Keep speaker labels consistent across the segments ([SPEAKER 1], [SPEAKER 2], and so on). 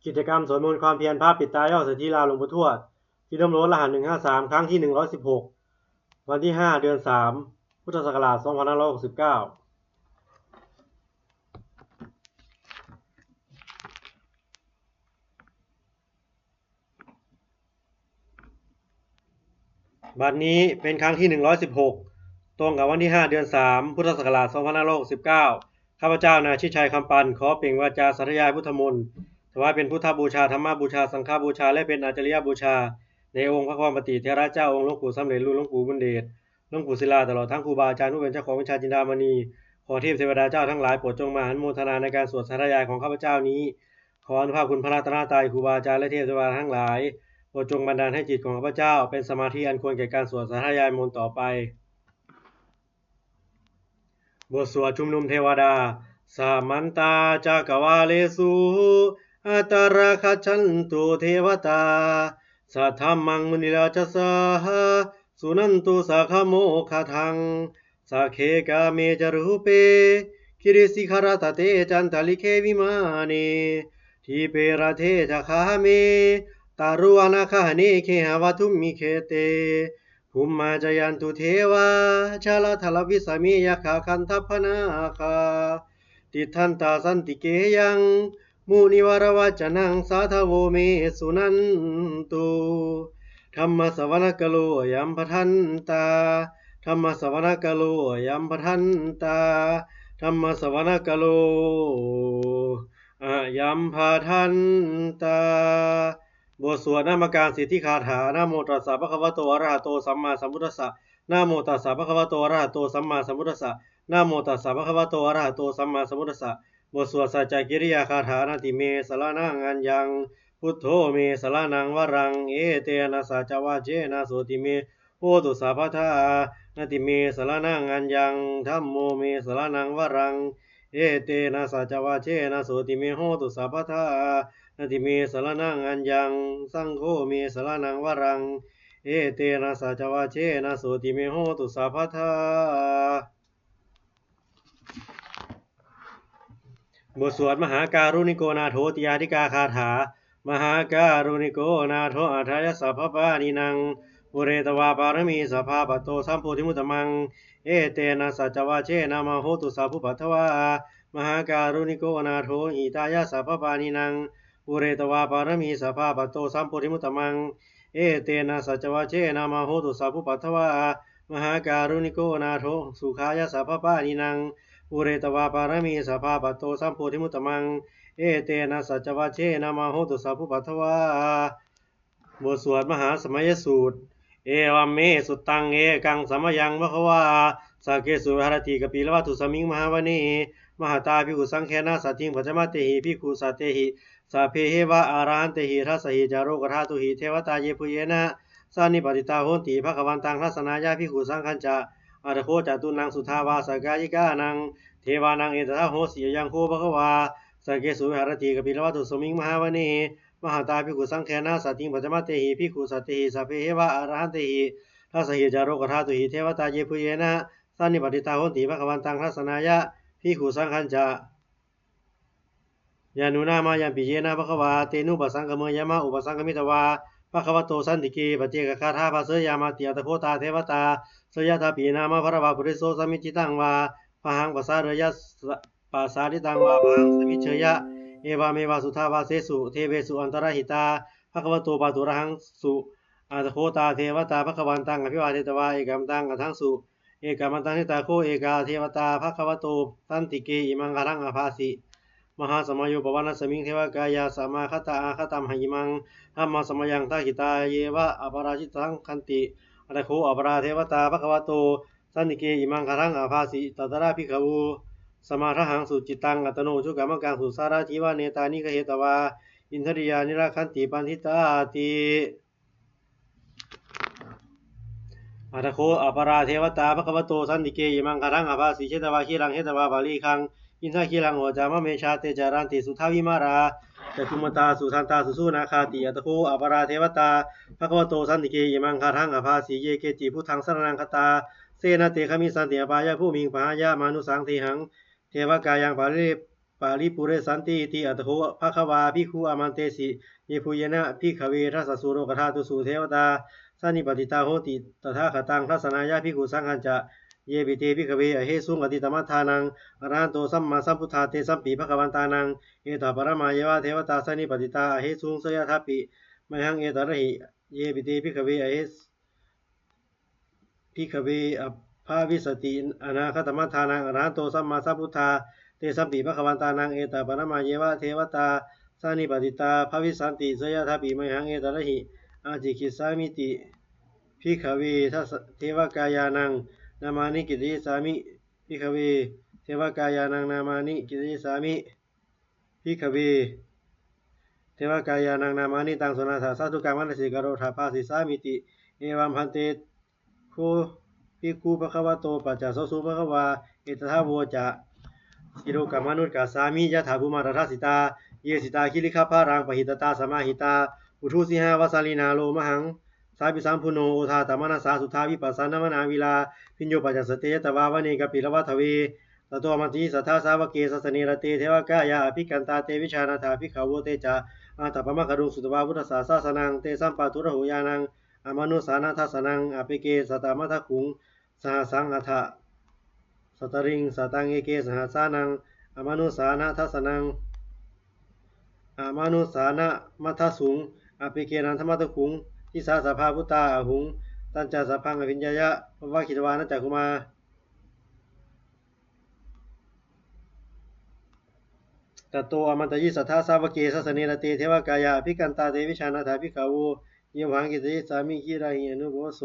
[SPEAKER 1] กิจกรรมสวดมนต์ความเพียรพระปิดตาย่อเสถียราหลวงปู่ทวดที่ร่มโรสรหัส153ครั้งที่116วันที่5เดือน3พุทธศักราช2569บัดนี้เป็นครั้งที่116ตรงกับวันที่5เดือน3พุทธศักราช2569ข้าพเจ้านายชิดชัยคำปันขอเปล่งวาจาสาธยายพุทธมนต์ถวายเป็นพุทธบูชาธรรมบูชาสังฆบูชาและเป็นอาจาริยบูชาในองค์พระความปฏิเทระเจ้าองค์หลวงปู่สำเร็จรุ่นหลวงปู่บุญเดชหลวงปู่ศิลาตลอดทั้งครูบาอาจารย์ผู้เป็นเจ้าของวิชาจินดามณีขอเทพเทวดาเจ้าทั้งหลายโปรดจงมาอนุโมทนาในการสวดสาธยายของข้าพเจ้านี้ขออนุภาพคุณพระรัตนตรัยครูบาอาจารย์และเทพเทวดาทั้งหลายโปรดจงบันดาลให้จิตของข้าพเจ้าเป็นสมาธิอันควรแก่การสวดสาธยายมนต์ต่อไปบทสวดชุมนุมเทวดาสามันตาจักวาเลสุอัตระคัจฉันตุเทวตาสัทธามังมุนิราชสาสุนันตุสัคโมคทังสักเคกาเมจรูเปคิริสิขารตเตจันตลิเควิมาเนทีเประเทจะคาเมตารุอนาคาเนเคหวัตุมิเคเตภูมิมาจยันตุเทวาชาลาทลวิสามียขาคันทัพนาคาติทันตาสันติเกยังมุนิวรวัจนังสาทโวเมสุนันตุธรรมสวรกโลยัมปทันตาธรรมสวรกโลยัมปทันตาธรรมสวรกโลยัมปทันตาบทสวดนามการสิทธิคาถานะโมตัสสะภะคะวะโตอะระหะโตสัมมาสัมพุทธัสสะนะโมตัสสะภะคะวะโตอะระหะโตสัมมาสัมพุทธัสสะนะโมตัสสะภะคะวะโตอะระหะโตสัมมาสัมพุทธัสสะบทสวดสัจจกิริยาคาถานาติเมสรณังอัญญังพุทโธเมสรณังวรังเอเตนะสัจจวาเจนะโสติเมโหตุสัพพทานาติเมสรณังอัญญังธัมโมเมสรณังวรังเอเตนะสัจจวาเจนะโสติเมโหตุสัพพทานาติเมสรณังอัญญังสังโฆเมสรณังวรังเอเตนะสัจจวาเจนะโสติเมโหตุสัพพทาบทสวดมหาการุณิโกนาโถติยาธิกาคาถามหาการุณิโกนาโถอัฏฐายสัพพปานินังปุเรตวาปารมีสัพพะปะโตสัมโพธิมุตตมังเอเตนะสัจจวาเชนะมโหตุสัพพุปัทวามหาการุณิโกนาโถหิตายะสัพพปานินังปุเรตวาปารมีสัพพะปะโตสัมโพธิมุตตมังเอเตนะสัจจวาเชนะมโหตุสัพพุปัทวามหาการุณิโกนาโถสุขายะสัพพปานินังปุเรตวาปารมีสัพพะปัตโตสัมโพธิมุตตมังเอเตนะสัจจวัชเชนะมโหตุสัพพุปัทวาบทสวดมหาสมัยสูตรเอวัมเมสุตังเอกังสมยังวะคะวาสักเกสุหรติกปิลวัตุสมิงมหาวเนมหาตาภิกขุสังฆนาสัตถิงปัจจมเตหิภิกขุสัตเตหิสัพเพเหวะอาราหันเตหิทัสสหิจารุกถาตุหิเทวตาเยปุเยนะสานิปติตาโหติภควันตังทัสนายาภิกขุสังฆัญจะอัตโคจตุนังสุทาวาสกายิกานังเทวานังเอตถะโหสิยังโคภควาสักเกสุหรติกปิลวัตุสมิงมหาวเนมหาตาภิกขุสังฆนาสัตถิงปัจจมเตหิภิกขุสัตเตหิสัพเพเหวะอรหันเตหิทัสสหิจารุกถาตุหิเทวตาเยปุเยนะสานิปติตาโหติภควันตังทัสนายาภิกขุสังฆัญจะยานุนามายัมปิเยนะภควาเตนุปสังกเมยมะอุปสังกมิตวาภควโตสันติเกปเจกคาถาภาเสยามาติอัตโคตาเทวตาสยตาปีนามาภรวาปุริโสสมิจิตังวาพหังปัสสาเรยะปัสสาริตังวาพหังสมิเชยะเอวาเมวาสุทาวาเสสุเทเวสุอันตรหิตาภควโตปาตุระหังสุอัตโคตาเทวตาภควันตังอภิวาเทตวาเอกามตังอทังสุเอกามันตังนิตาโคเอกาเทวตาภควโตสันติเกอิมังคารังอภาสิมหาสมัยโยปวานัสมิงเทวกายาสมาคตาอาคตัมหิมังธัมมาสมยังทักิตาเยวะอปราชิตังคันติอรโคอปราเทวตาภควโตสันติเกอิมังคารังอภาสิตตระภิกขวูสมาทหังสุจิตังอัตโนจุกรรมกังสุสาราทิวาเนตานิกเหตวาอินทริยานิราคันติปันทิตาติอัตโคอปราเทวตาภควโตสันติเกอิมังคารังอภาสิเชตวาขีรังเหตวาบาลีคังอินทาคีรังโอจามะเมชาเตจารันติสุทาวิมาราจตุมตาสุทันตาสุสุนาคาติอัตโคอปราเทวตาภควโตสันติเกอิมังคารังอภาสีเยเกจิพุทธังสรนังคตาเสนาเตขมิสันติอปายะผู้มิงปหายะมานุสังเทหังเทวกายังปาริ ปาริปุเรสันติติอัตโหภควาภิกขุอามันเตสิเยภูเยนะภิกขเวทัสสสุโรกธาตุสุเทวตาสันนิปติตาโหติตถาคตังทัศนายาภิกขุสังฆัญจะเยปิเตภิกขเวอเหสุงอติตมัฏฐานังอรหันโตสัมมาสัมพุทธาเตสัมปีภควันตานังเอตปรมาเยวะเทวตาสันนิปติตาอเหสุงสยทัปปิมหังเอตระหิเยปิเตภิกขเวอเหภิกขเวอภาวิสติอนาคตมัฏฐานังอรหันโตสัมมาสัมพุทธาเตสัมปีภควันตานังเอตปรมาเยวะเทวตาสันนิปติตาภวิสันติสยทัปปิมหังเอตระหิอาจิกิสามิติภิกขเวทัสเทวกายานังนามานิกิติสามิภิกขเวเทวกายานังนามานิกิติสามิภิกขเวเทวกายานังนามานิตังสุนาถาสาธุกังวันสิกโรธาภาสิสามิติเอวัมพันเตโคภิกขุภควโตปัจจสสุภควาเอตถาโวจะกิโลกัมมนุษย์กาสามิยะถาภูมาราสิตาเยสิตาคิริคภารังปหิตตาสมาหิตาอุทุสิหาวสาลีนาโลมหังสาปิสัมพุโนโอทาตมนาสาสุทาวิปัสสนามนาวิลาพิญโยปัจจสเตยตวาวเนกปิลวัฏเวตโตมัติสัทธาสาวเกสสเนรเตเทวกายาอภิกันตาเตวิชานาถาภิกขโวเตจาอาตปมะกรุงสุตวาพุทธศาสนังเตสัมปะทุระหุยานังอมนุสานาทัสนังอภิเกสตมัทขุงสหสังอัฏฐสตริงสตังเอเกสหสานังอมนุสานาทัสนังอมนุสานะมัทสุงอภิเกนันธมัทขุงทิสาสภาพุตตาอหุงตัญจสัพพังอภิญญายะวะคิตวานะจักขุมาตโตอมันตยิสัทธาสาวเกสสเนรเตเทวกายาภิกันตาเตวิชานาถาภิกขโวเยวังกิติสามิกิราหิอนุโวโส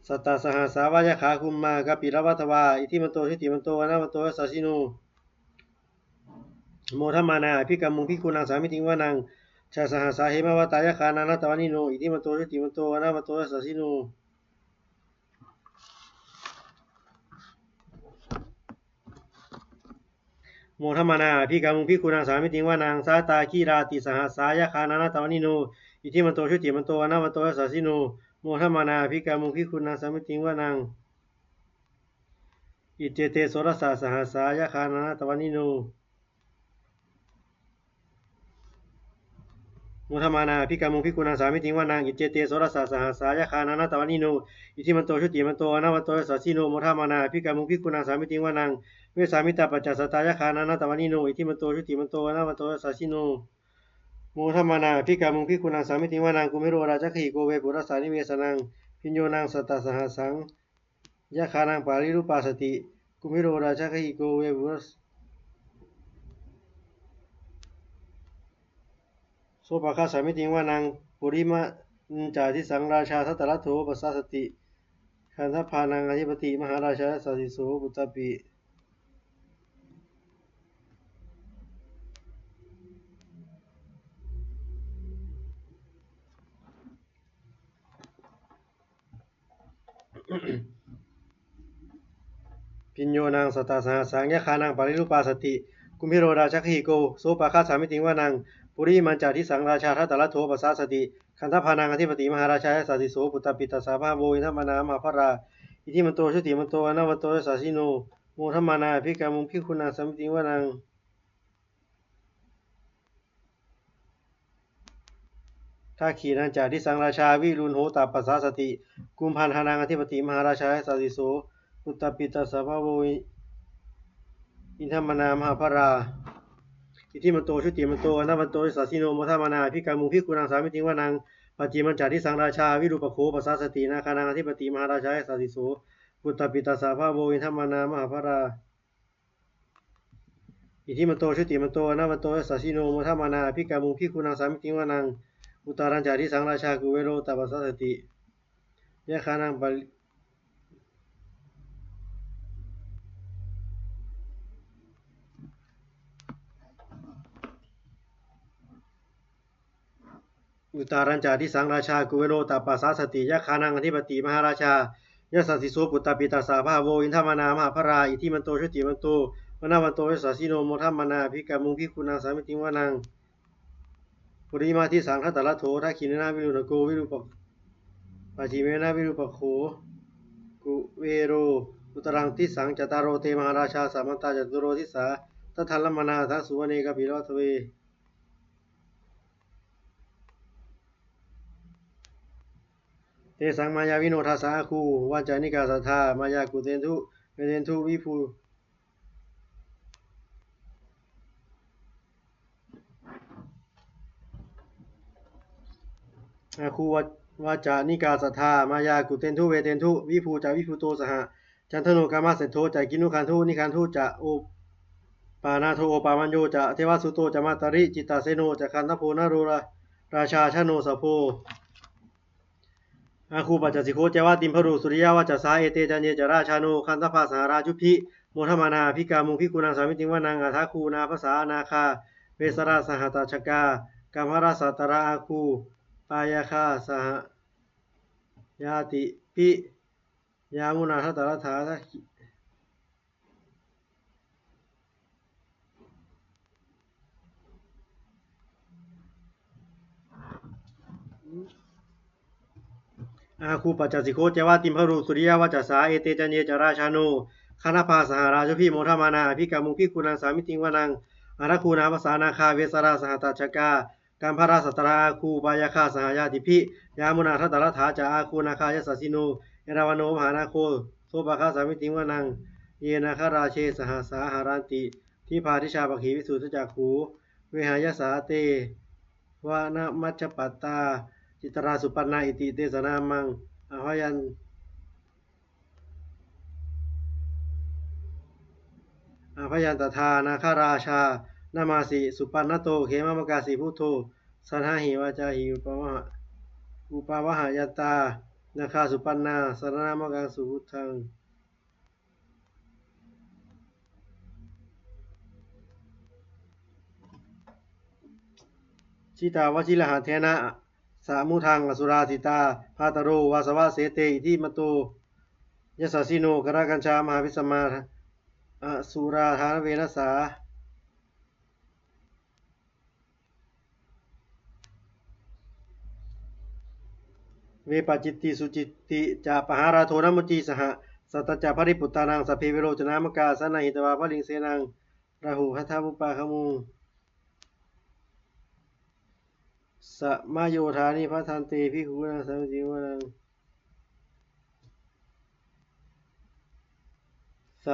[SPEAKER 1] สัตตสหสาวายขาคุมมากปิรวัตวาอิทิมันโตทิติมันโตอนามันโตสัสสิโนโมทัมมานาภิกขมุงภิกขุนังสามิติวานังชาสหสาเหมวตายคานานัตตวานิโนอิทิมันโตทิติมันโตอนามันโตสัสสิโนโมทัมมานาภิกขมุงภิกขุนังสามิติวานังสาตาคีราติสหสายคานานัตตวานิโนอิทิมันโตทิติมันโตอนามันโตสัสสิโนโมทัมมานาภิกขมุงภิกขุนังสามิติวานังอิเจเตโสรสาสหสายคานานัตตวานิโนมุทมานาภิกขมุงภิกขุนังสามิติวานังอิเจเตโสรสาสหสายคานานาตวานิโนอิทิมันโตชุติมันโตอนาวันโตสัสสิโนมุทมานาภิกขมุงภิกขุนังสามิติวานังเวสามิตาปัจจสตายคานานาตวานิโนอิทิมันโตชุติมันโตอนาวันโตสัสสิโนมุทมานาภิกขมุงภิกขุนังสามิติวานังกุเมโรราชขีโกเวปุรสานิเวสนังพิญโยนังสัตตสหสังยะคานังปาริรูปาสติกุเมโรราชขีโกเวปุรโสภคาสามิติวานังปุริมะจาทิสังราชาทัตตรัตโถปัสสสติขันธพานังอธิปติมหาราชาสัสสิโสปุตตปิพิญโยนังสัตตสหสังยะคานังปาริรูปาสติกุมพิโรราชขีโกโสภคาสามิติวานังปุริมันจาทิสังราชาทัตตรัตโถปัสสสติขันธพานังอธิปติมหาราชาสัสสิโสปุตตปิตัสสะภาโวอินทมนามหาภราอิทิมันโตชุติมันโตอนาวันโตสัสสิโนโมทัมมานาภิกขมุงภิกขุนังสามิติวานังถ้าขีนันจาทิสังราชาวิรุณโหตาปัสสสติกุมพันธานังอธิปติมหาราชาสัสสิโสปุตตปิตัสสะภาโวอินทมนามหาภราอิทิมันโตชุติมันโตอนาวันโตสัสสิโนโมทัมมานาภิกขมุงภิกขุนังสามิติวานังปัจจิมันจาทิสังราชาวิรูปโขปัสสสตินาคานังอธิปติมหาราชาสัสสิโสปุตตปิตัสสะภาโวอินทมนามหาภราอิทิมันโตชุติมันโตอนาวันโตสัสสิโนโมทัมมานาภิกขมุงภิกขุนังสามิติวานังอุตารัญจาทิสังราชากุเวโรตปัสสสติยะคานังปริอุตารัญจาทิสังราชากุเวโรตปัสสสติยะคานังอธิปติมหาราชายะสัสสิโสปุตตปิตัสสะภาโวอินทมนามหาภราอิทิมันโตชุติมันโตอนาวันโตสัสสิโนโมทัมมานาภิกขมุงภิกขุนังสามิติวานังปุริมาทิสังทัตตรัตโถทักขินนาวิรุณโกวิรูปปัจฉิเมนะวิรูปโขกุเวโร อุตรังทิสังจตารโรเตมหาราชาสามัตตาจตุโรทิสาทัทธัลลมนาทัสสุวเนกปิโรทเวเตสังมายาวิโนทัสสาคูวาจานิกาสัทธามายากุเตนทุเวเตนทุวิภูอาคูวาจานิกาสัทธามายากุเตนทุเวเตนทุวิภูจาวิภูโตสหจันทโนกามาเสโทจากินุคันทุนิคันทุจะโอปานาโทโอปามัญโยจะเทวสุโตจะมาตาริจิตตาเสโนจะคันทโพนารุราชาชโนสโพอาคูปัจจสิโคเจวาติมพรูสุริยาวาจสาเอเตจันเยจราชาโนคันทภาสหราชุพิโมทมานาพิกามุพิกุนังสามิติวานังอาทาคูนาภาษานาคาเวสราสหตาชกากัมหราสัตระอาคูปายาคาสหยาติพิยามุนาทัตตรัฐาทอาคูปัจจสิโคเจวาติมพรูสุริยาวาจสาเอเตจันเยจราชาโนคันทภาสหราชุพิโมทมานาพิกามุพิกุนังสามิติวานังอาทาคูนาภาษานาคาเวสราสหตาชกากัมภราสัตระอาคูปายาคาสหยาติพิยามุนาทัตตรัฐาจะอาคูนาคายสัสสิโนเอราวโนมหานาโคโสภคาสามิติวานังเยนาคราเชสหสาหารันติที่พาทิชาปขีวิสุทธจักขูเวหายสาเตวานะมัชฌปัตตาจิตราสุปันนาอิติเตสนามังอภยันตถานาคาราชานามาสิสุปันนโตเขมมกาสีพุทโธสันหหิวาจาหิอุปาวหายตานาคาสุปันนาสรณามกังสุพุทธังชิตาวชิลหะเทนะสามุทังอสุราสิตาภาตโรวาสวะเสเตอิทิมโตยสสสิโนกรากัญชามหาวิสมาอสุราธานเวนัสสาเวปจิตติสุจิตติจะปหาราโทนมุจีสหสัตจะภริปุตตานังสัพเพเวโรจนามกาสนาหิตวาภลิงเสนังราหูคัทธามุปาคมุงสมาโยธานิพัทันเตภิกขุนังสัมมิติวานังส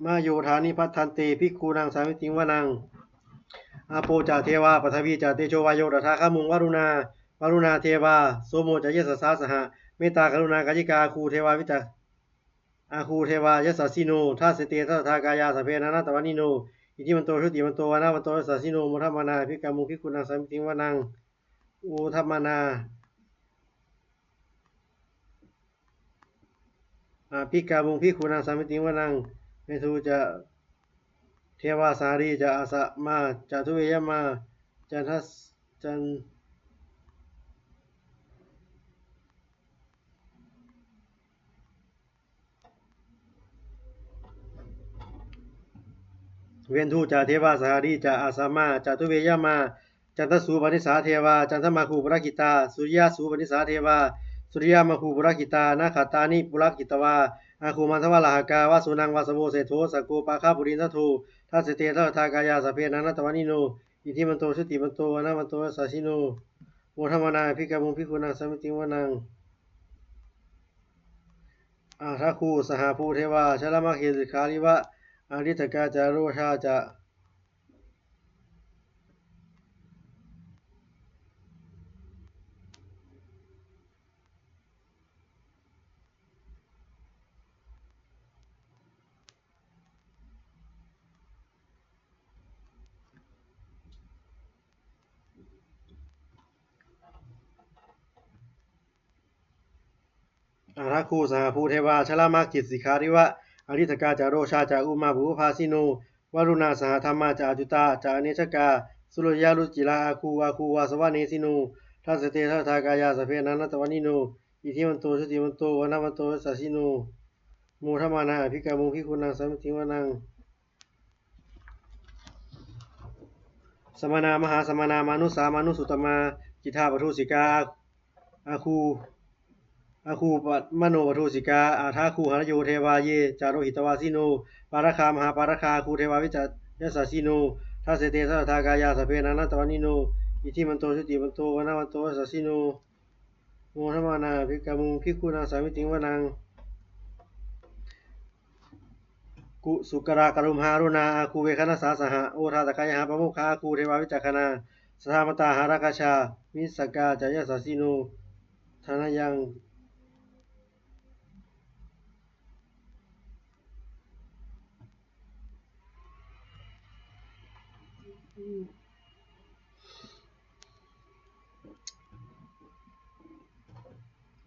[SPEAKER 1] มาโยธานิพัทันเตภิกขุนังสามิติวานังอาโปจาเทวาปฐวีจาเตโชวายโยตถาคามุงวรุณาเทวาโสโมจเยสสาสหเมตตากรุณากายิกาคูเทวาวิจักอาคูเทวายสสสิโนทัสเตทัตถากายาสเพนานาตวันิโนอิทิมันโตชุติมันโตวานาวันโตยสสสิโนโมทัมมานาภิกามุภิกขุนังสามิติวานังโอทัมมานาภิกามุภิกขุนังสามิติวานังเมธุจะเทวาสารีจะอาสะมาจะทุเวยมาจันทัสจันเวนทูจะเทวาสารีจะอาสามาจะทุเวยมาจันทสูปนิสาเทวาจันทมาคูปุรกิตาสุริยาสูปนิสาเทวาสุริยามาคูปุรกิตานาคตานิปุรกิตวาอาคูมันทวะลาหกาวาสุนังวาสโวเสโทสกโกปาคาปุรินทโททัสเตทัตถากายาสเพนันตวันิโนอิทิมันโตชุติมันโตวนามันโตสัสสิโนโมทัมมานาภิกามุภิกขุนังสามิติวานังอาทาคูสหภูเทวาชลมะเขสิขาริวะอาริตกาจาโรชาจะอาทาคูสหภูเทวาชลมะกิตสิขาริวะอาริตกาจาโรชาจะอุมาบุภาสิโนวรุณาสหธรรมาจะอจุตาจะอเนชกาสุรยาลุจิลาอาคูวาสวะเนสิโนทัสเตทัตถากายาสเพนันตวันิโนอิทิมันโตชุติมันโตวนามันโตสัสสิโนโมทัมมานาภิกามุภิกขุนังสามิติวานังสมนามหาสมนามานุสามานุสุตมาจิตาปทุสิกาอาคู อาคูปมโนปทุสิกาอาทาคูหรโยเทวาเยจารุหิตวาสิโนปาราคามหาปาราคาคูเทวาวิจัยสัสสิโนทัสเสเตสัทธากายาสเพนันตวานิโนอิทิมันโตชุติมันโตวนามันโตสัสสิโนโมทมานาภิกามุงภิกขุนาสามิติงวนังกุสุกรากรุมหารุณาอาคูเวคณสาสหะโอทาตกายหาปะโมคาอาคูเทวาวิจักขณาสทามตาหาราคาชามิสกาจายสัสสิโนธนายัง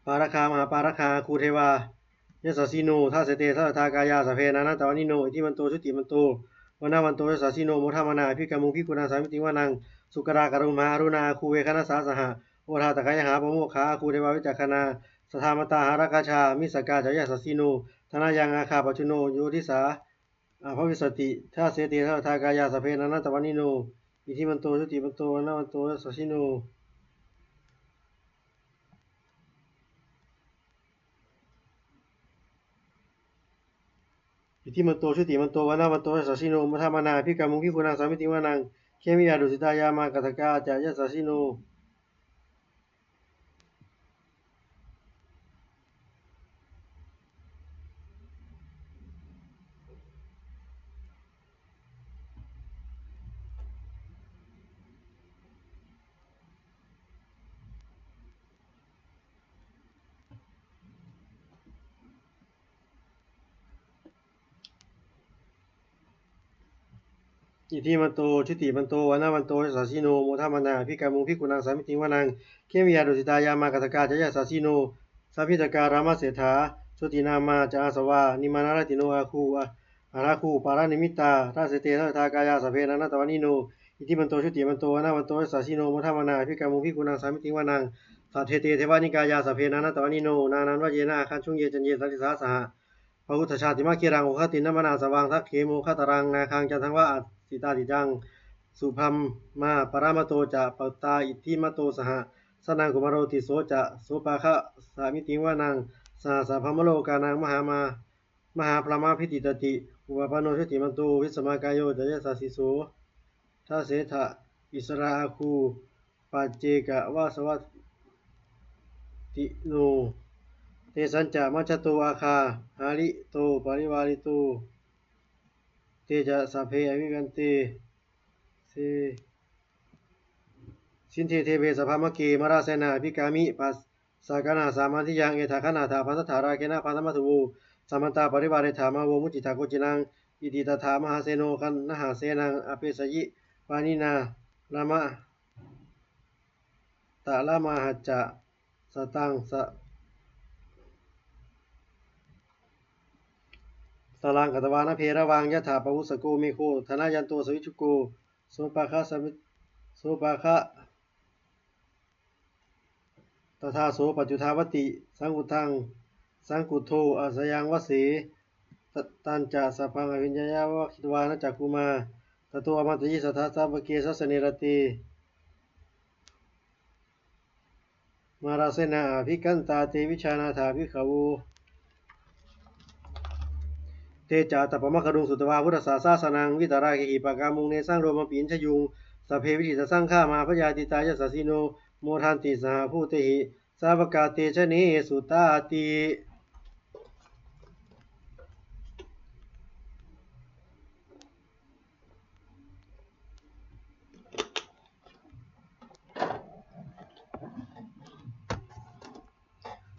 [SPEAKER 1] ปาราคามหาปาราคาคูเทวายสัสสิโนทัสเสเตสัทธากายาสเพนันตวานิโนอิทิมันโตชุติมันโตวนามันโตยสัสสิโนโมทมานาภิกามุงภิกขุนาสามิติงวนังสุกรากรุมหารุณาอาคูเวคณสาสหะโอทาตกายหาปะโมคาอาคูเทวาวิจักขณาสทามตาหาราคาชามิสกาจายสัสสิโนธนายังอาคาปัจจุโนโยทิสาภวิสติทัสเสเตสัทธากายาสเพนันตวานิโนอิทิมันโตชุติมันโตวนามันโตยสัสสิโนอิทิมันโตชุติมันโตวนามันโตยสัสสิโนโมทมานาภิกามุงภิกขุนาสามิติงวนังเคมิยาดุสิตายามากัตกาจายสัสสิโนอิทิมันโตชุติมันโตวนามันโตยสัสสิโนโมทมานาภิกามุงภิกขุนาสามิติงวนังเคมิยาดุสิตายามากัตกาจายสัสสิโนสัพพิตการามเสถาชุตินามาจาสวานิมานารติโนอาคูอาราคูปารานิมิตาทัสเสเตสัทธากายาสเพนันตวานิโนอิทิมันโตชุติมันโตวนามันโตยสัสสิโนโมทมานาภิกามุงภิกขุนาสามิติงวนังสัทเทเตเทวานิกายาสเพนันตวานิโนนานันวะเยนะคันชุงเยจันเยสัสสิสาสหะพระพุทธชาติมาเกรังโอคตินนมนาสว่างทักเขโมคตรังนาคังจันทังวะอัสิตาติจังสุพัมมาปรามโตจะปตาอิทธิมโตสหสนังกุมารโรติโสจะโสปาคะสามิติงวานังสหสาพัมมโลกานังมหาพระมาพิติตติอุปปโนชุติมันโตวิสมากายโยจยสัสสิโสทัสเสถะอิสราอาคูปัจเจกวาสวัตติโนเตสัญจะมัจจโตอาคาหาริโตปริวาริโตเตจะสัพเพอวิกันเตเสสินเทเทเวสภามะเกมราเสนาภิกามิปัสสากนาสามัญทิยังเอถาคณาถาพันธถาราเคนะพันธมัตุโวสัมมันตาปริวาเรถามาโวมุจิตาโกจินังอิติตถามหาเสโนคันนหาเสนังอเปสยิปานินาลามะตะละมาหัจจะสตังสลังกัตวานเพระวังยะถาปวุสโกเมโคธนายันโตสวิชุโกโสปาคะสมิโสปาคะตถาโสปัจจุทาวติสังกุทังสังกุโทอาสยังวสีตันจะสัพพังอภิญญาวะคิตวานะจักกุมาตโตอมัตยิสัทธาสัพเกสัสเนรติมาราเสนาภิกันตาเตวิชานาถาภิกขวูเตจาตปมะคดุงสุตวาพุทธศาสสนังวิตาราเคหิปกามุงเนสร้างโรมปีนชยุงสเพวิจิตสร้างข้ามาพยาติตายสัสสิโนโมทันติสหภูเตหิสาวกาเตชะเนสุตาติ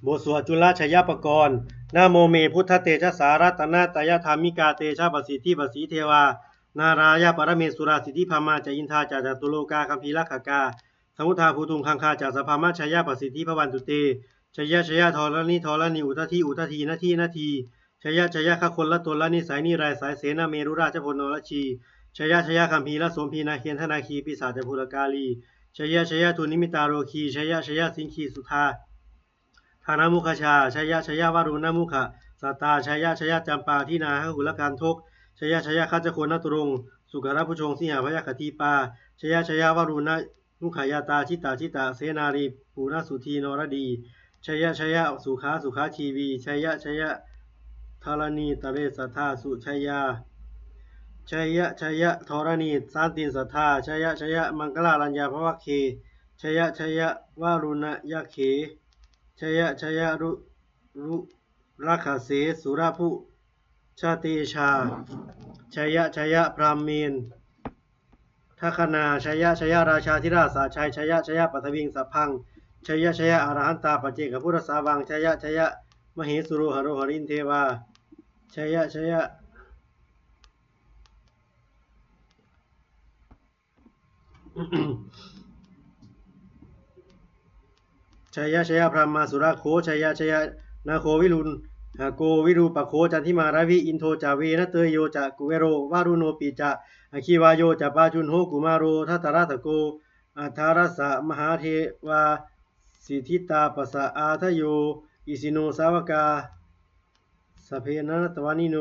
[SPEAKER 1] บทสวดจุลชยปกรณ์นะโมเมพุทธเตชะสารัตนาตยธรรมิกาเตชะปสิทธิปสีเทวานารายะปรเมสุราสิทธิพามาจะอินทาจาจตุโลกาคัมภีรักขกาสมุทาภูทุงคังคาจากสภามาชยปสิทธิพวันตุเตชยชยทรณีอุทธีนาทีชยขคนละตนละนิสัยนิรายสายเสนาเมรุราชพลนรชีชยคัมภีละสมพีนาเคียนธนาคีปิศาจภูรกาลีชยทุนิมิตาโรคีชยสิงคีสุธาธานามุขชาชยาวารุณมุขะสัตตาชยจำปาที่นาหุลการทกชยคัจโคนนตุรงสุขรผู้ชงสิหาพยคติปาชยาวารุณมุขายาตาชิตาเสนารีปูนาสุธีนรดี ชัยยะชัยยะสุขาสุขาชีวีชัยยะชัยยะธรณีตะเลสัทธาสุชัยยาชัยยะชัยยะธรณีสานตินสัทธาชัยยะชัยยะมังคลารัญญาภวเคชัยยะชัยยะวารุณยะเขชัยยะชัยยะรุราคาเสสุราภุชาติชาชัยยะชัยยะพรามเมนทัคนาชัยยะชัยยะราชาธิราชสาชัยชัยยะชัยยะปัทวิงสัพพังชัยยะชัยยะอรหันตาปัจเจกพุทธสาวังชัยยะชัยยะมเหสุโรหโรหรินเทวาชัยยะชัยยะชัยยะชัยยะพรหมาสุราโคชัยยะชัยยะนาโควิรุณโกวิรูปโคจันทิมาราวิอินโทจาเวนะเตยโยจะกุเวโรวารุโนปิจะอคิวาโยจะปาจุนโหกุมาโรทัตตระตะโกอัทธารสะมหาเทวาสิทธิตาปัสสะอาทโยอิสิโนสาวกาสเพนะตวานิโน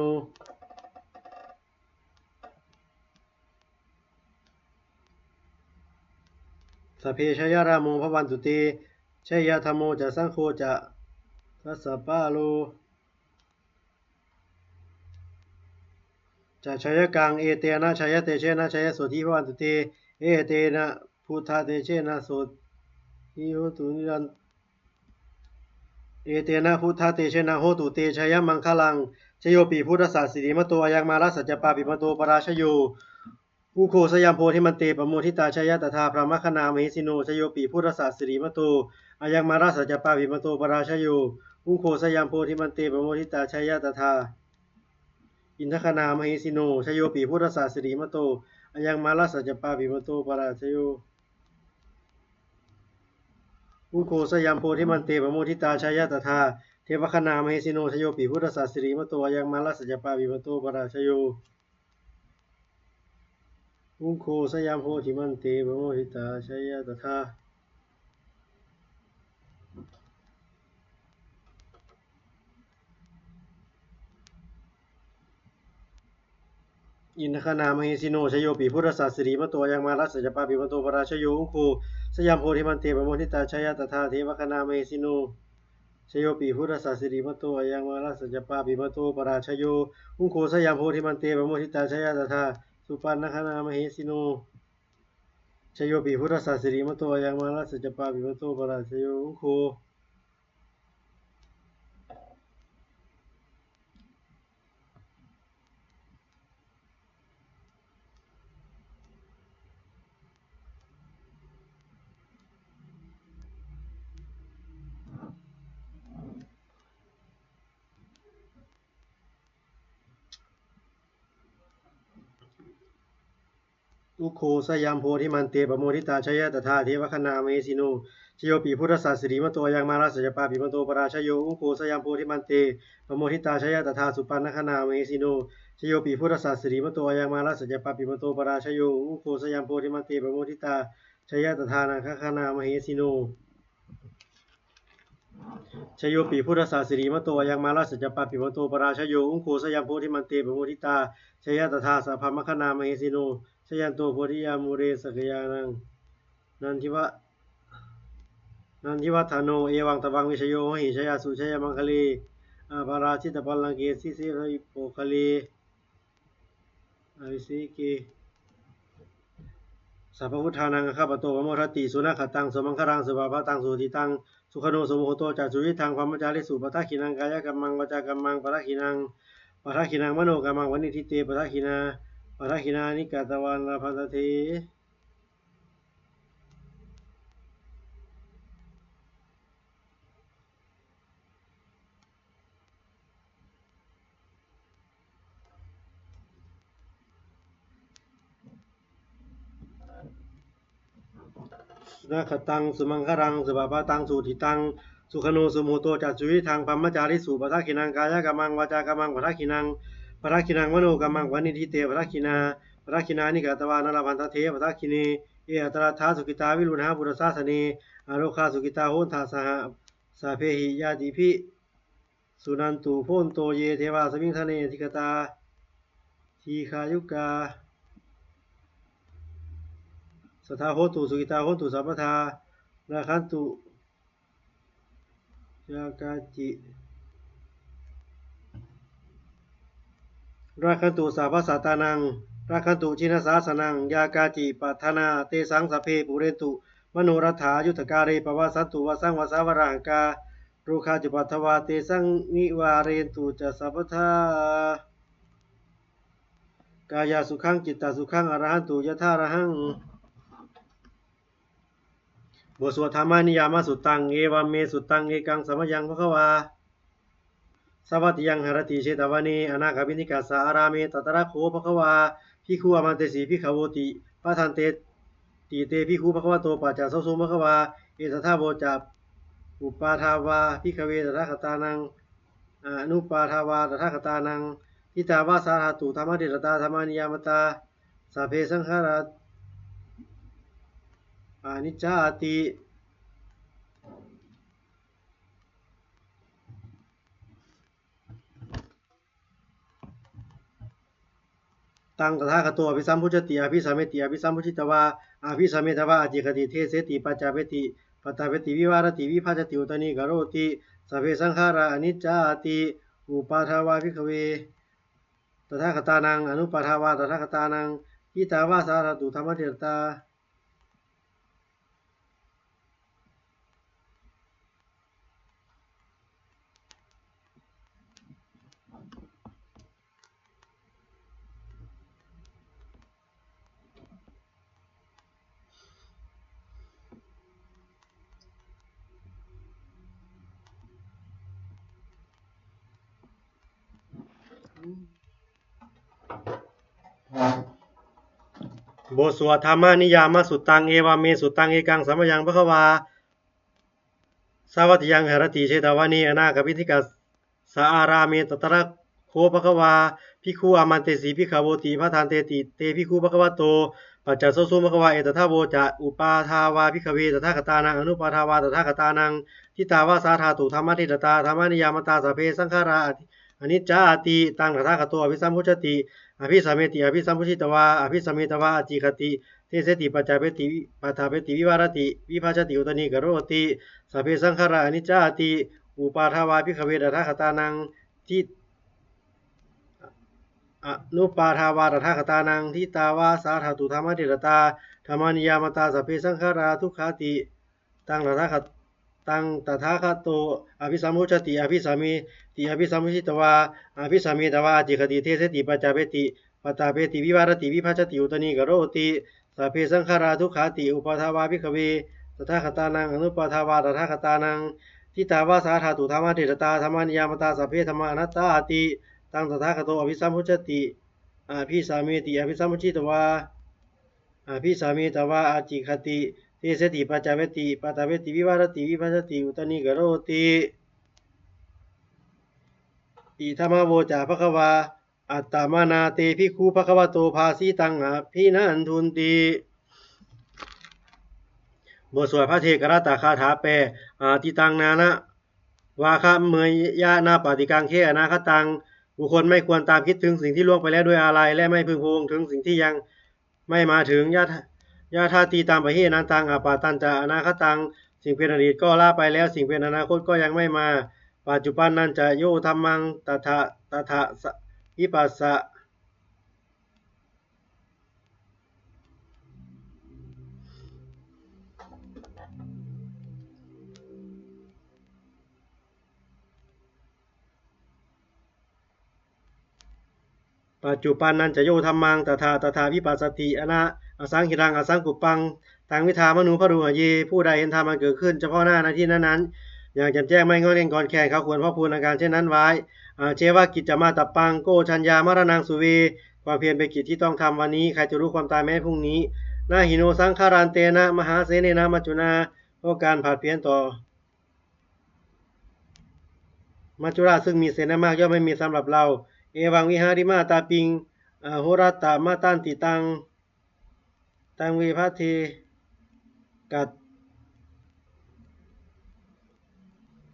[SPEAKER 1] สเพชยราโมภวันตุเตชยธรรมโมจะสังโฆจะทัสสะปาโลจะชัยกังเอเตนะชัยเตเชนะชัยโสธิภวันตุเตเอเตนะพุทธาเตเชนะโสธิโหตุนิรันเอเตนะพุทธาเตเชนะโหตุเตชัยมังคลังชโยปีพุทธศาสสิริมโตอายังมาลสัจจปาปิมโตปราชโยอุโคสยามโพธิมันเตปโมทิตาชัยตถาพระมคณามหิสิโนชโยปีพุทธศาสสิริมโตอายังมาลสัจจปาปิมโตปราชโยอุโคสยามโพธิมันเตปโมทิตาชัยตถาอินทคณามหิสิโนชโยปีพุทธศาสสิริมโตอายังมาลสัจจปาปิมโตปราชโยอุโคสยามโพธิมันเตปโมทิตาชัยตถาเทวคณามหิสิโนชโยปีพุทธศาสสิริมโตอายังมาลสัจจปาปิมโตปราชโยอุโคสยามโพธิมันเตปโมทิตาชัยตถาอินทคณามหิสิโนชโยปีพุทธศาสสิริมโตยังมารัสสัจจปาปิมโตปราชโยอุโคสยามโพธิมันเตปโมทิตาชัยตถาเทวคณามหิสิโนชโยปีพุทธศาสสิริมโตยังมารัสสัจจปาปิมโตปราชโยอุโคสยามโพธิมันเตปโมทิตาชัยตถาสุปันนคณามหิสิโนชโยปีพุทธศาสสิริมโตยังมารัสสัจจปาปิมโตปราชโยอุโคอุโคสยามโพธิมันเตปโมทิตาชัยตถาเทวคณามหิสิโนชโยปีพุทธศาสสิริมโตยังมารัสสัจจปาปิมโตปราชโยอุโคสยามโพธิมันเตปโมทิตาชัยตถาสุปันนคณามหิสิโนชโยปีพุทธศาสสิริมโตยังมารัสสัจจปาปิมโตปราชโยอุโคสยามโพธิมันเตปโมทิตาชัยตถานาคณามหิสิโนชโยปีพุทธศาสสิริมโตยังมาลสัจจปาปิมโตปราชโยอุโคสยามโพธิมันเตปโมทิตาชยตถาสัพพมคณามหิสิโนชยันโตโพธิยามูเรสกยานังนันทิวัฒโนเอวังตวังวิชโยหิชยาสุชยมังคลีปาราชิตปัลลังเกสิสิริโปคลีอวิสิกีสัพพุทธานังข้าพโตวโมทัตติสุนัขตังสมังครังสุภาพตังสุติตังสุขโนสมุโหโตจักสุวิทังพรหมจาริสุปทักขินังกายกัมมังวจากัมมังปทักขินังมโนกัมมังวนิทิเตปทักขินานิกาตวันลาภันตเถสุนัขตังสุมังครังสุภาพตังสุติตังสุขโนสมุโหโตจักสุวิทังพรหมจาริสุปทักขินังกายกัมมังวจากัมมังปทักขินังมโนกัมมังวนิทิเตปทักขินานิกาตวานลาภันตเถปทักขิเนเออัตตรัฏฐาสุกิตาวิรุณหาปุรสาสเนอโรคาสุกิตาโหนทาสหสาเพหิยาติภิสุนันตุโพนโตเยเทวาสมิงทะเนทิกตาทีคายุกาสัทธาโหตุสุกิตาโหตุสัพพทาราคันตุ ยากาจิราคันตุสาภาสาตานังราคันตุชินสาสนังยากาจิปัฏนาเตสังสพเพปุเรตุมโนรัฐายุทธการเรปวาสันตุวสังวสาวรังการูคาจุปัฏฐวาเตสังนิวาเรนตุจะสัพพทากายาสุขังจิตตสุขังอรหันตุยะถาระหังบทสวดธรรมานิยามสุตตังเอวัมเมสุตตังเอกังสมยังภควาสวัตยังหรติเชตวานีอนาคาบินิกาสาอาราเมตตระโคภควาภิกขุอมันเตสีภิกขโวติปะทันเตติเตภิกขุภควโตปัจจโสสุภควาเอตถาโวจะอุปาทาวาภิกขเวตถาคตานังอนุปาทาวาตถาคตานังทิตาวาสาหตุธรรมเดชตาธรรมานิยามตาสัพเพสังขาราอนิจจาติตังตถาคโตอภิสัมพุชติอภิสัมเมติอภิสัมพุชิตวาอภิสัมเมตวาอจิคติเทเสติปัจจาเวติปัตตาเวติวิวารติวิภาจติอุตนิกโรติสัพเพสังขาราอนิจจาติอุปาทาวาภิกขเวตถาคตานังอนุปาทาวาตถาคตานังทิตาวาสาหตุธรรมเดชตาบทสวดธรรมานิยามสุตตังเอวาเมสุตตังเอกังสัมยังภควาสวัตยังหรติเชตวานีอนาคาบินิกาสาอาราเมตตระโคภควาภิกขุอมันเตสีภิกขโวติปะทันเตติเตภิกขุภควโตปัจจโสสุภควาเอตถาโวจะอุปาทาวาภิกขเวตถาคตานังอนุปาทาวาตถาคตานังทิตาวาสาธาตุธรรมเทตตาธรรมานิยามตาสัพเพสังขาราอนิจจาติตังตถาคโตอภิสัมพุชติอภิสัมเมติอภิสัมพุชิตวาอภิสัมเมตวาอจิคติเทเสติปัจจาเวติปัฏฐาเวติวิวารติวิภาชติอุตนิกโรติสัพเพสังขาราอนิจจาติอุปาทาวาภิกขเวตถาคตานังทิอนุปาทาวาตถาคตานังทิตาวาสาธาตุธรรมเดชตาธรรมานิยามตาสัพเพสังขาราทุกขาติตังตถาคโตอภิสัมพุชติอภิสัมเมติอภิสัมพุชิตวาอภิสัมเมตวาอจิคติเทเสติปัจจาเวติปัตตาเวติวิวารติวิภาชติอุตนิกโรติสัพเพสังขาราทุกขาติอุปาทาวาภิกขเวตถาคตานังอนุปาทาวาตถาคตานังทิตาวาสาธาตุธรรมเดชตาธรรมานิยามตาสัพเพธรรมานัตตาติตังตถาคโตอภิสัมพุชติอภิสัมเมติอภิสัมพุชิตวาอภิสัมเมตวาอจิคติเทเสติปัจจาเวติปัตตาเวติวิวารติวิภาชติอุตนิกโรติอิธรรมโวจาภควาอัตตมานาเตภิกขุภควโตภาสีตังอภินันทุนติบทสวดพระเทกรัตตคาถาแปลอาทิตังนานะวาคะเมยยะนาปฏิกังเคอนาคตังบุคคลไม่ควรตามคิดถึงสิ่งที่ล่วงไปแล้วด้วยอะไรและไม่พึงพวงถึงสิ่งที่ยังไม่มาถึงยะธาตีตามปะเหนันตังอปาตันจะอนาคตังสิ่งเป็นอดีตก็ละไปแล้วสิ่งเป็นอนาคตก็ยังไม่มาปัจจุบันนั้นจะโยธรรมังตถะวิปัสสะปัจจุบันนั้นจะโยธรรมังตถาวิปัสสติอสังหิรังอสังกุปปังตังวิธามนูพระดูหเยผู้ใดเห็นธรรมมันเกิดขึ้นเฉพาะหน้าในที่นั้นๆอย่างจำแจ้งไม่งอเล่นก่อนแข่งเขาควรเพราะพูนอาการเช่นนั้นไว้เชวากิจจะมาตับปังโกชัญญามรณังสุเวความเพียรเป็นกิจที่ต้องทำวันนี้ใครจะรู้ความตายแม้พรุ่งนี้นาหิโนสังขารันเตนะมหาเสเนนะมัจจุนาเพราะการผาดเพี้ยนต่อมัจจุราชซึ่งมีเสนามากย่อมไม่มีสำหรับเราเอวังวิหาริมาตาปิงโหรัตตามาตันติตังวิภัทเทกัต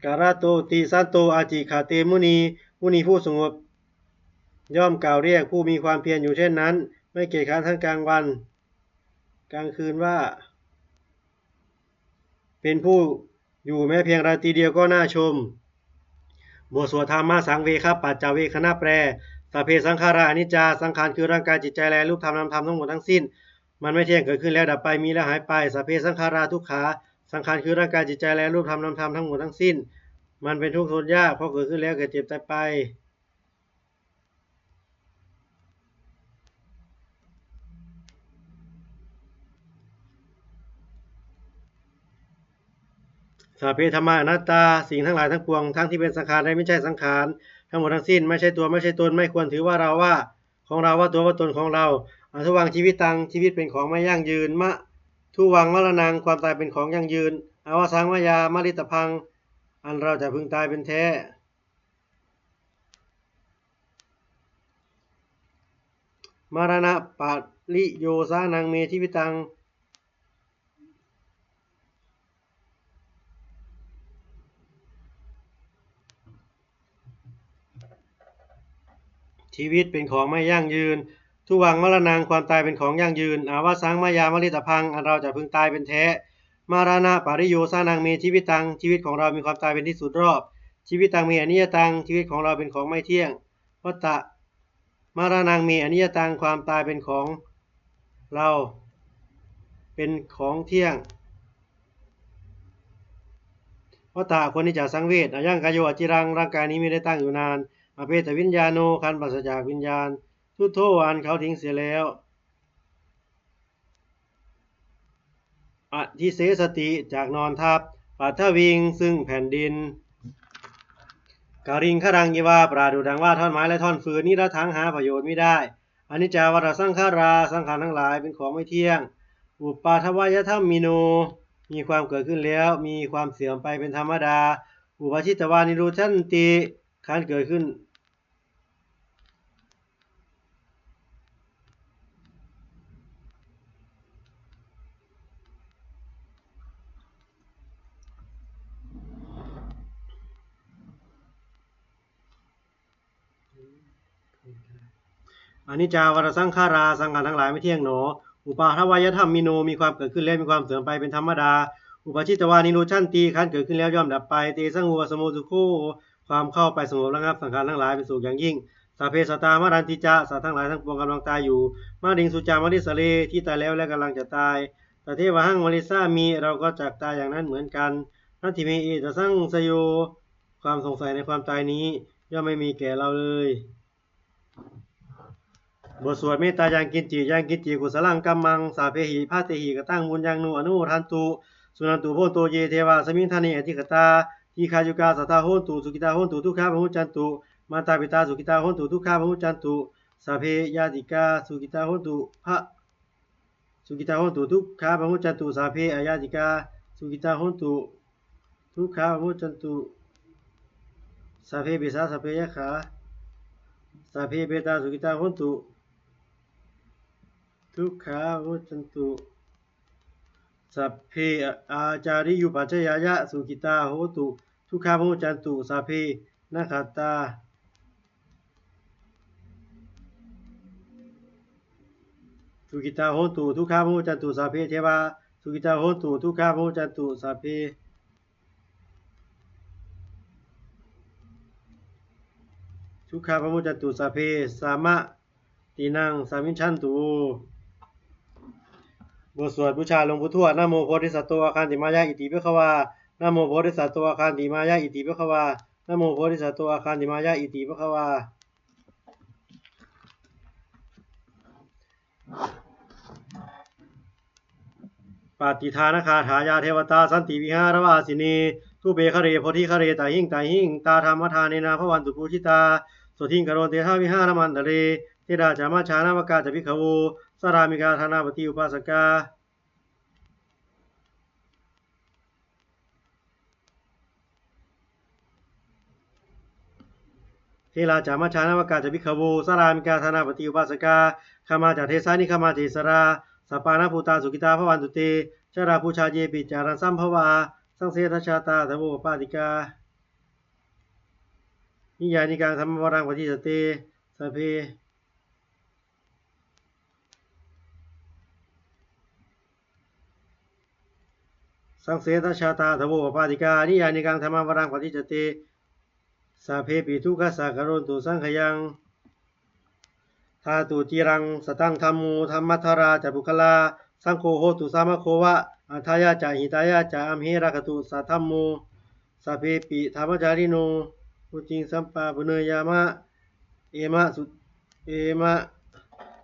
[SPEAKER 1] การาโตติสันโตอาจิขาเตมุนีผู้สงบย่อมกล่าวเรียกผู้มีความเพียรอยู่เช่นนั้นไม่เกียจคร้านทั้งกลางวันกลางคืนว่าเป็นผู้ อยู่แม้เพียงราตรีเดียวก็น่าชมบทสวดธรรมะสังเวคัปปัจจเวคณะแปลสัพเพสังขาราอนิจจาสังขารคือร่างกายจิตใจและรูปธรรมนามธรรมทั้งหมดทั้งสิ้นมันไม่เที่ยงเกิดขึ้นแล้วดับไปมีแล้วหายไปสัพเพสังขาราทุกขาสังขารคือร่างกายจิตใจและรูปธรรมนามธรรมทั้งหมดทั้งสิ้นมันเป็นทุกข์ทนยากเพราะเกิดขึ้นแล้วเกิดเจ็บตายไปสัพเพธรรมานัตตาสิ่งทั้งหลายทั้งปวงทั้งที่เป็นสังขารและไม่ใช่สังขารทั้งหมดทั้งสิ้นไม่ใช่ตัวไม่ใช่ตนไม่ควรถือว่าเราว่าของเราว่าตัวว่าตนของเราอทุวังชีวิตตังชีวิตเป็นของไม่ยั่งยืนมะทุวังมรณังความตายเป็นของยั่งยืนอวสังมายามริตพังอันเราจะพึงตายเป็นแท้มรณะปะริโยสานังเมชีวิตังชีวิตเป็นของไม่ยั่งยืนทุวังมรณังความตายเป็นของยั่งยืนอาวสังมายามริตพังอันเราจะพึงตายเป็นแท้มรณะปริโยสานังเมชีวิตังชีวิตของเรามีความตายเป็นที่สุดรอบชีวิตตังมีอนิจตังชีวิตของเราเป็นของไม่เที่ยงวัตตะมรณังมีอนิจตังความตายเป็นของเราเป็นของเที่ยงวัตตะคนที่จะสังเวชอายังกายโยอจิรังร่างกายนี้ไม่ได้ตั้งอยู่นานอเปตวิญญาโนคันปราศจากวิญญาณทุโทอันเขาทิ้งเสียแล้วอธิเสสติจากนอนทับปัทวิงซึ่งแผ่นดินการิงขรังยีวาปราดูดังว่าท่อนไม้และท่อนฟืนนี้ละทั้งหาประโยชน์ไม่ได้อนิจจาวัฏสังขาราสังขารทั้งหลายเป็นของไม่เที่ยงอุปาทวยธรรมมิโนมีความเกิดขึ้นแล้วมีความเสื่อมไปเป็นธรรมดาอุปชิตวานิโรชันติการเกิดขึ้นอนิจจาวัฏสังขาราสังขารทั้งหลายไม่เที่ยงหนออุปาทวยธรรมมิโนมีความเกิดขึ้นแล้วมีความเสื่อมไปเป็นธรรมดาอุปชิตวานิโรชันติการเกิดขึ้นแล้วย่อมดับไปเตสังหัวสมุสุโคความเข้าไปสงบระงับสังขารทั้งหลายเป็นสุขอย่างยิ่งสัพเพสัตตามรันติจาสัตว์ทั้งหลายทั้งปวงกำลังตายอยู่มาดิงสุจามริสเลที่ตายแล้วและกำลังจะตายแต่เทวหังมริสามีเราก็จักตายอย่างนั้นเหมือนกันนัตถิเมเอตสังสโยความสงสัยในความตายนี้ย่อมไม่มีแก่เราเลยบทสวดเมตตายังกินจิยังกินจิกุสลังกัมมังสาเพหิพาเตหิกตังบุญยังนูอนุโมทันตุสุนันตุโพโตเยเทวาสมิงทานิอธิกตาทีคายุกาสัทธาโหนตุสุกิตาโหนตุทุกขาพหุจันตุมาตาปิตาสุกิตาโหนตุทุกขาพหุจันตุสาเพยาติกาสุกิตาโหนตุพระสุกิตาโหนตุทุกขาพหุจันตุสาเพอายาติกาสุกิตาโหนตุทุกขาพหุจันตุสาเพปิสาสาเพยะขาสาเพเปตาสุกิตาโหนตุทุกขาพหุจันตุสัพเพอาจาริยุปัจจยายะสุขิตาโหตุทุกขาพหุจันตุสัพเพนะขัตตาสุขิตาโหตุทุกขาพหุจันตุสัพเพเทวาสุขิตาโหตุทุกขาพหุจันตุสัพเพทุกขาพหุจันตุสัพเพสามะตินังสามิชันตุบทสวดบูชาหลวงปู่ทวดนะโมโพธิสัตว์ตัวอาคารติมายะอิติเปขวานะโมโพธิสัตว์ตัวอาคารติมายะอิติเปขวานะโมโพธิสัตว์ตัวอาคารติมายะอิติเปขวาปาติทานคาถายาเทวตาสันติวิหารวาสินีทุเบคะเรโพธิคะเรตาหิงตาหิงตาธรรมทานเนนาพระวันตุปูชิตาสุทิงกโรเตหาวิหารมันตะเรเทราจามาชานาวกาจะพิขโวสรามิกาธนาปฏิอุปาสกาเทราจามาชานาวกาจะพิขโวสรามิกาธนาปฏิอุปาสกาขมาจากเทสานิขมาเทสราสัปปานาภูตาสุกิตาพระวันตุเตชราภูชาเยปิจารันสัมภวาสังเสทชาตาทโวปาติกานิยานิกังธรรมวรังปฏิสเตสัพเพ สังเสทชาตาทโวปาติกานิยานิกังธรรมวรังปฏิจจติสัพเพปิทุกขสักกโรตุสังขยังธาตุจิรังสตังธรรมูธรรมัทธราจะบุคลาสังโฆโหตุสามโควะอัฏฐายาจะหิตายาจะอัมเหรกตุสัทธัมโมสัพเพปิธรรมจาริโนอุจิงสัมปะปุเนยามะเอมะสุเอมะ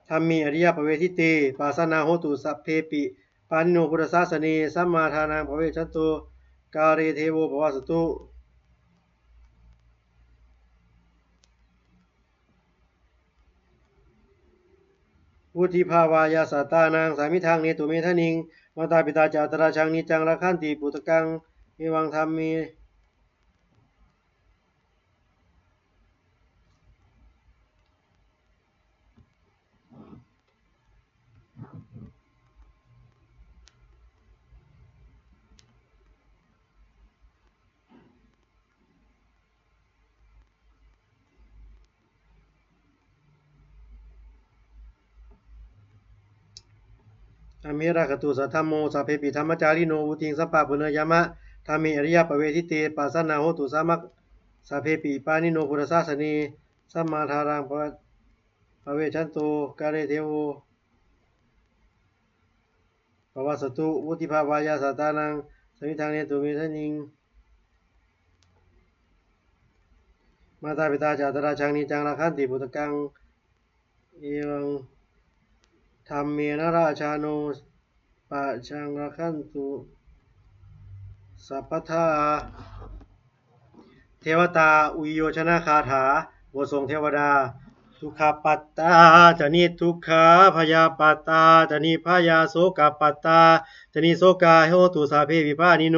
[SPEAKER 1] ธรรมีอริยปเวทิเตปัสสนาโหตุสัพเพปิปานิโนพุทธศาสเนสัมมาทานังภเวชันตุกาเรเทโวภวสตุวุฒิภาวายาสัตตานางสามิทางเนตุเมทะนิงมาตาปิตาจาตราชังนิจังราคันติปุตกังเอวังธรรมีอัมเหรกตุสัทธัมโมสัพเพปิธรรมจาริโนอุติงสัพปะปุเนยามะธรรมีอริยปเวทิเตปัสสนาโหตุสามัคสัพเพปิปานิโนพุทธศาสเนสัมมาทารังภเวชันตุกาเรเทโวภวสตุวุฒิภาวายาสัตตานังสามิทางเนตุเมทะนิงมาตาปิตาจาตราชังนิจังราคันติปุตกังเอวังธรรมเมนะราชาโนปะชังราคันตุสัพพทาเทวตาอุยโยชนะคาถาบททรงเทวดาทุกขปัตตาจะนิทุกขาพยาปัตตาจะนิพยาโสกปัตตาจะนิโสกาโหตุสาเพวิภานิโน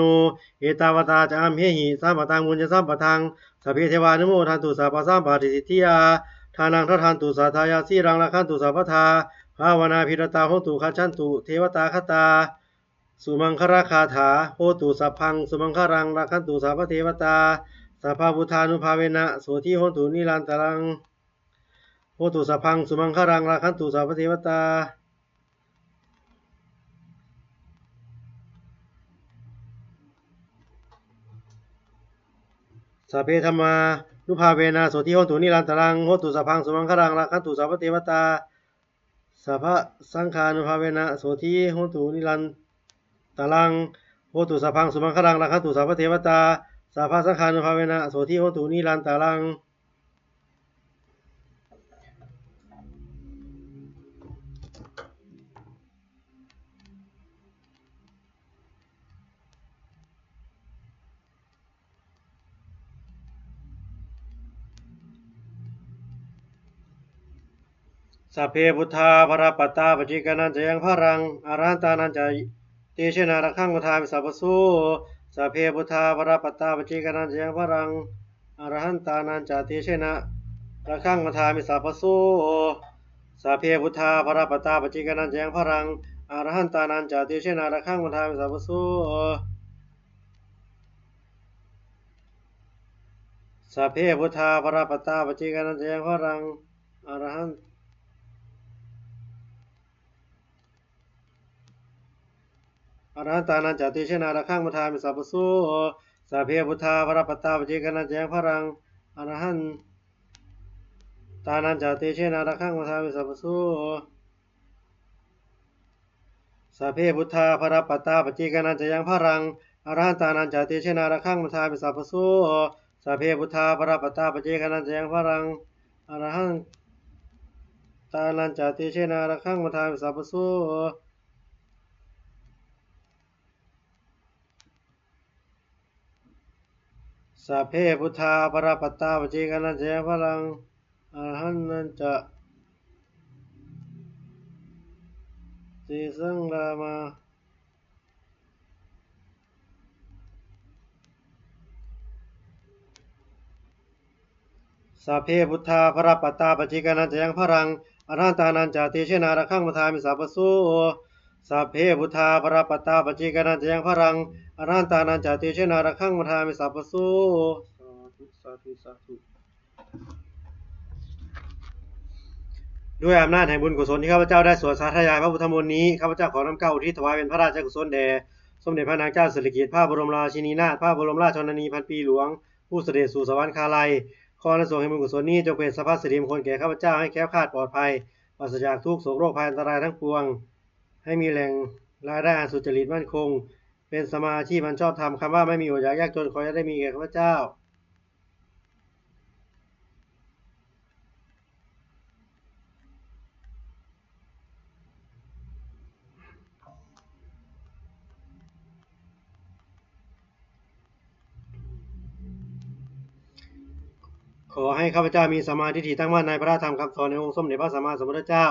[SPEAKER 1] เอตาวตาจะอัมเหหิสัมปตังมุญญสัมปทังสัพเพเทวานุโมทันตุสัพพสัมปติสิทธิยาทานังทัทันตุสัทธายาสีรังราคันตุสัพพทาภาวนาภิรตาโหตุคัจฉันตุเทวตาคตาสุมังคราคาถาโหตุสัพพังสุมังครังราคันตุสัพพเทวตาสัพพพุทธานุภาเวนะโสทิโหตุนิรันตรังโหตุสัพพังสุมังครังราคันตุสัพพเทวตาสัพเพธรรมานุภาเวนะโสทิโหตุนิรันตรังโหตุสัพพังสุมังครังราคันตุสัพพเทวตาสัพพสังฆานุภาเวนะโสทิโหตุนิรันตรังโหตุสัพพังสุมังครังราคันตุสัพพเทวตาสัพพสังฆานุภาเวนะโสทิโหตุนิรันตรังสัพเพพุทธาภรปัตตาปจิกนันจะยังพรังอรหันตานันจะเตชนาระขังพุทธามิสัพพสุสัพเพพุทธาภรปัตตาปจิกนันจะยังพรังอรหันตานันจะเตชนาระขังพุทธามิสัพพสุสัพเพพุทธาภรปัตตาปจิกนันจะยังพรังอรหันตานันจะเตชนาระขังพุทธามิสัพพสุสัพเพพุทธาภรปัตตาปจิกนันจะยังพรังอรหันอรหันตานันจะเตชนาระขังพุทธามิสัพพสุสัพเพพุทธาภรปัตตาปจิกนันจะยังพรังอรหันตานันจะเตชนาระขังพุทธามิสัพพสุสัพเพพุทธาภรปัตตาปจิกนันจะยังพรังอรหันตานันจะเตชนาระขังพุทธามิสัพพสุสัพเพพุทธาภรปัตตาปจิกนันจะยังพรังอรหันตานันจะเตชนาระขังพุทธามิสัพพสุสัพเพพุทธาภรปัตตาปจิกนันจะยังพรังอรหันนันจะเตสังรามาสัพเพพุทธาภรปัตตาปจิกนันจะยังพรังอรหันตานันจะเตชนาระขังพุทธามิสัพพสุสัพเพพุทธาภรปัตตาปจิกนันจะยังพรังอรหันตานันจะเตชนาระขังพุทธามิสัพพสุสาธุสาธุด้วยอำนาจแห่งบุญกุศลที่ข้าพเจ้าได้สวดสาธยายพระพุทธมนต์นี้ข้าพเจ้าขอนำเกล้าอุทิศถวายเป็นพระราชกุศลแด่ สมเด็จพระนางเจ้าสิริกิติ์พระบรมราชินีนาถพระบรมราชชนนีพันปีหลวงผู้เสด็จสู่สวรรคาลัยขออานิสงส์แห่งบุญกุศลนี้จงเป็นสัพพสิริมงคลแก่ข้าพเจ้าให้แคล้วคลาดปลอดภัยปราศจากทุกโศกโรคภัยอันตรายทั้งปวงให้มีแหล่งรายได้อันสุจริตมั่นคงเป็นสมาอาชีพอันชอบธรรมคำว่าไม่มีอดอยากยากจนขอให้ได้มีแก่ข้าพเจ้าขอให้ข้าพเจ้ามีสัมมาทิฏฐิตั้งมั่นในพระธรรมคำสอนในองค์สมเด็จพระสัมมาสัมพุทธเจ้า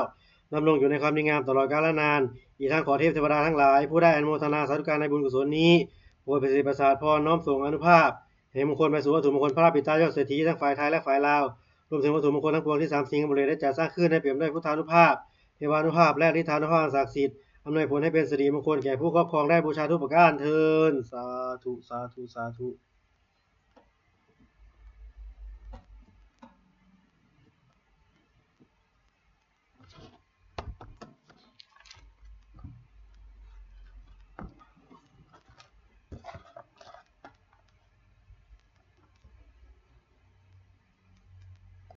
[SPEAKER 1] ดำรงอยู่ในความดีงามตลอดกาลนานอีกทั้งขอเทพเทวดาทั้งหลายผู้ได้อนุโมทนาสาธุการในบุญกุศลนี้โปรดประสิทธิ์ประสาทพรน้อมส่งอนุภาพแห่งมงคลไปสู่วัตถุมงคลพระบิดายอดเศรษฐีทั้งฝ่ายไทยและฝ่ายลาวรวมถึงวัตถุมงคลทั้งปวงที่สามสิ่งบริเวณได้จัดสร้างขึ้นให้เปี่ยมด้วยพุทธานุภาพเทวานุภาพและฤทธานุภาพศักดิ์สิทธิ์อำนวยผลให้เป็นสิริมงคลแก่ผู้ครอบครองได้บูชาทุกประการเทินสาธุสาธุสาธุ